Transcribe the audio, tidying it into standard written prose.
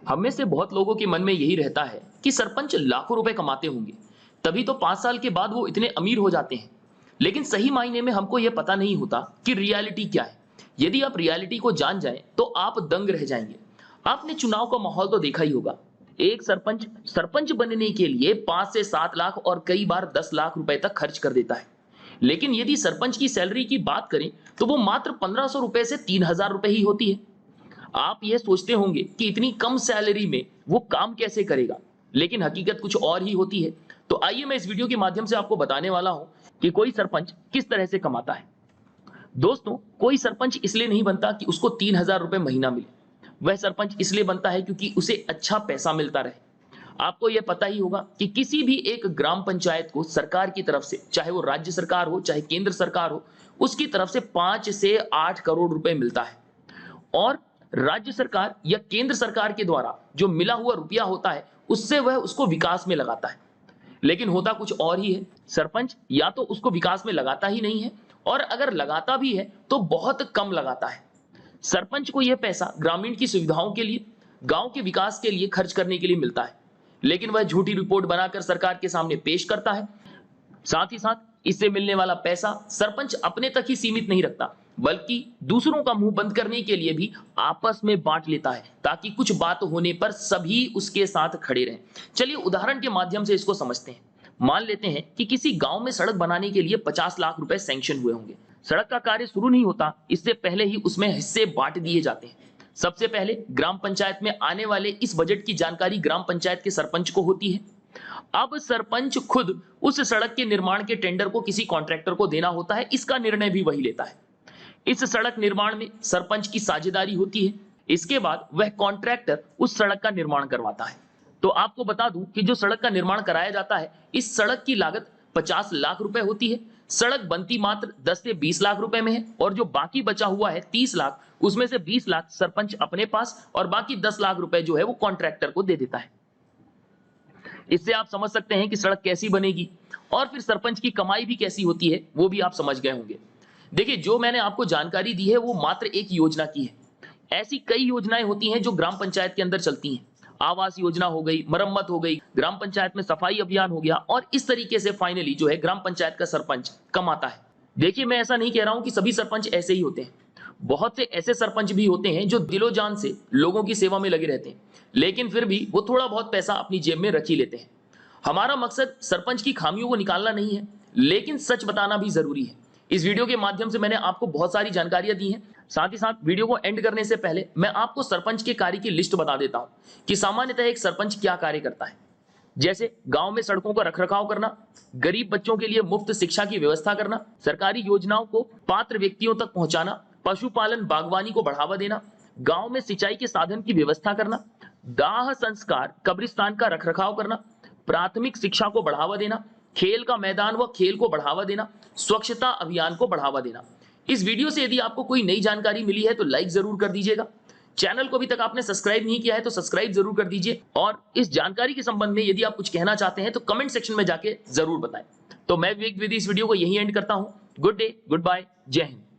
हम में से बहुत लोगों के मन में यही रहता है कि सरपंच लाखों रुपए कमाते होंगे, तभी तो 5 साल के बाद वो इतने अमीर हो जाते हैं। लेकिन सही मायने में हमको यह पता नहीं होता कि रियलिटी क्या है। यदि आप रियलिटी को जान जाएं तो आप दंग रह जाएंगे। आपने चुनाव का माहौल तो देखा ही होगा। एक सरपंच सरपंच बनने के लिए 5 से 7 लाख और कई बार 10 लाख रुपए तक खर्च कर देता है। लेकिन यदि सरपंच की सैलरी की बात करें तो वो मात्र 1500 रुपए से 3000 रुपए ही होती है। आप यह सोचते होंगे कि इतनी कम सैलरी में वो काम कैसे करेगा, लेकिन हकीकत कुछ और ही होती है। तो आइए मैं इस वीडियो के माध्यम से आपको बताने वाला हूं कि कोई सरपंच किस तरह से कमाता है। दोस्तों, कोई सरपंच इसलिए नहीं बनता कि उसको 3000 रुपए महीना मिले। वह सरपंच इसलिए बनता है क्योंकि उसे अच्छा पैसा मिलता रहे। आपको यह पता ही होगा कि किसी भी एक ग्राम पंचायत को सरकार की तरफ से, चाहे वो राज्य सरकार हो चाहे केंद्र सरकार हो, उसकी तरफ से 5 से 8 करोड़ रुपए मिलता है। और राज्य सरकार या केंद्र सरकार के द्वारा जो मिला हुआ रुपया होता है उससे वह उसको विकास में लगाता है। लेकिन होता कुछ और ही है। सरपंच या तो उसको विकास में लगाता ही नहीं है, और अगर लगाता भी है तो बहुत कम लगाता है। सरपंच को यह पैसा ग्रामीण की सुविधाओं के लिए, गांव के विकास के लिए खर्च करने के लिए मिलता है, लेकिन वह झूठी रिपोर्ट बनाकर सरकार के सामने पेश करता है। साथ ही साथ इससे मिलने वाला पैसा सरपंच अपने तक ही सीमित नहीं रखता, बल्कि दूसरों का मुंह बंद करने के लिए भी आपस में बांट लेता है, ताकि कुछ बात होने पर सभी उसके साथ खड़े रहें। चलिए उदाहरण के माध्यम से इसको समझते हैं। मान लेते हैं कि किसी गांव में सड़क बनाने के लिए 50 लाख रुपए सैंक्शन हुए होंगे। सड़क का कार्य शुरू नहीं होता, इससे पहले ही उसमें हिस्से बांट दिए जाते हैं। सबसे पहले ग्राम पंचायत में आने वाले इस बजट की जानकारी ग्राम पंचायत के सरपंच को होती है। अब सरपंच खुद उस सड़क के निर्माण के टेंडर को किसी कॉन्ट्रैक्टर को देना होता है, इसका निर्णय भी वही लेता है। इस सड़क निर्माण में सरपंच की साझेदारी होती है। इसके बाद वह कॉन्ट्रैक्टर उस सड़क का निर्माण करवाता है। तो आपको बता दूं कि जो सड़क का निर्माण कराया जाता है, इस सड़क की लागत 50 लाख रुपए होती है। सड़क बनती मात्र 10 से 20 लाख रुपए में है, और जो बाकी बचा हुआ है 30 लाख, उसमें से 20 लाख सरपंच अपने पास और बाकी 10 लाख रुपए जो है वो कॉन्ट्रैक्टर को दे देता है। इससे आप समझ सकते हैं कि सड़क कैसी बनेगी, और फिर सरपंच की कमाई भी कैसी होती है वो भी आप समझ गए होंगे। देखिए, जो मैंने आपको जानकारी दी है वो मात्र एक योजना की है। ऐसी कई योजनाएं होती हैं जो ग्राम पंचायत के अंदर चलती हैं। आवास योजना हो गई, मरम्मत हो गई, ग्राम पंचायत में सफाई अभियान हो गया, और इस तरीके से फाइनली जो है ग्राम पंचायत का सरपंच कमाता है। देखिए, मैं ऐसा नहीं कह रहा हूं कि सभी सरपंच ऐसे ही होते हैं। बहुत से ऐसे सरपंच भी होते हैं जो दिलो जान से लोगों की सेवा में लगे रहते हैं, लेकिन फिर भी वो थोड़ा बहुत पैसा अपनी जेब में रख ही लेते हैं। हमारा मकसद सरपंच की खामियों को निकालना नहीं है, लेकिन सच बताना भी जरूरी है। इस वीडियो के माध्यम से मैंने आपको बहुत सारी जानकारियां दी हैं। साथ ही साथ वीडियो को एंड करने से पहले मैं आपको सरपंच के कार्य की लिस्ट बता देता हूं कि सामान्यतः एक सरपंच क्या कार्य करता है। जैसे गांव में सड़कों का रखरखाव करना, गरीब बच्चों के लिए मुफ्त शिक्षा की व्यवस्था करना, सरकारी योजनाओं को पात्र व्यक्तियों तक पहुंचाना, पशुपालन बागवानी को बढ़ावा देना, गांव में सिंचाई के साधन की व्यवस्था करना, दाह संस्कार कब्रिस्तान का रखरखाव करना, प्राथमिक शिक्षा को बढ़ावा देना, खेल का मैदान व खेल को बढ़ावा देना, स्वच्छता अभियान को बढ़ावा देना। इस वीडियो से यदि आपको कोई नई जानकारी मिली है तो लाइक जरूर कर दीजिएगा। चैनल को अभी तक आपने सब्सक्राइब नहीं किया है तो सब्सक्राइब जरूर कर दीजिए, और इस जानकारी के संबंध में यदि आप कुछ कहना चाहते हैं तो कमेंट सेक्शन में जाके जरूर बताएं। तो मैं विवेक द्विवेदी इस वीडियो को यहीं एंड करता हूं। गुड डे, गुड बाय, जय हिंद।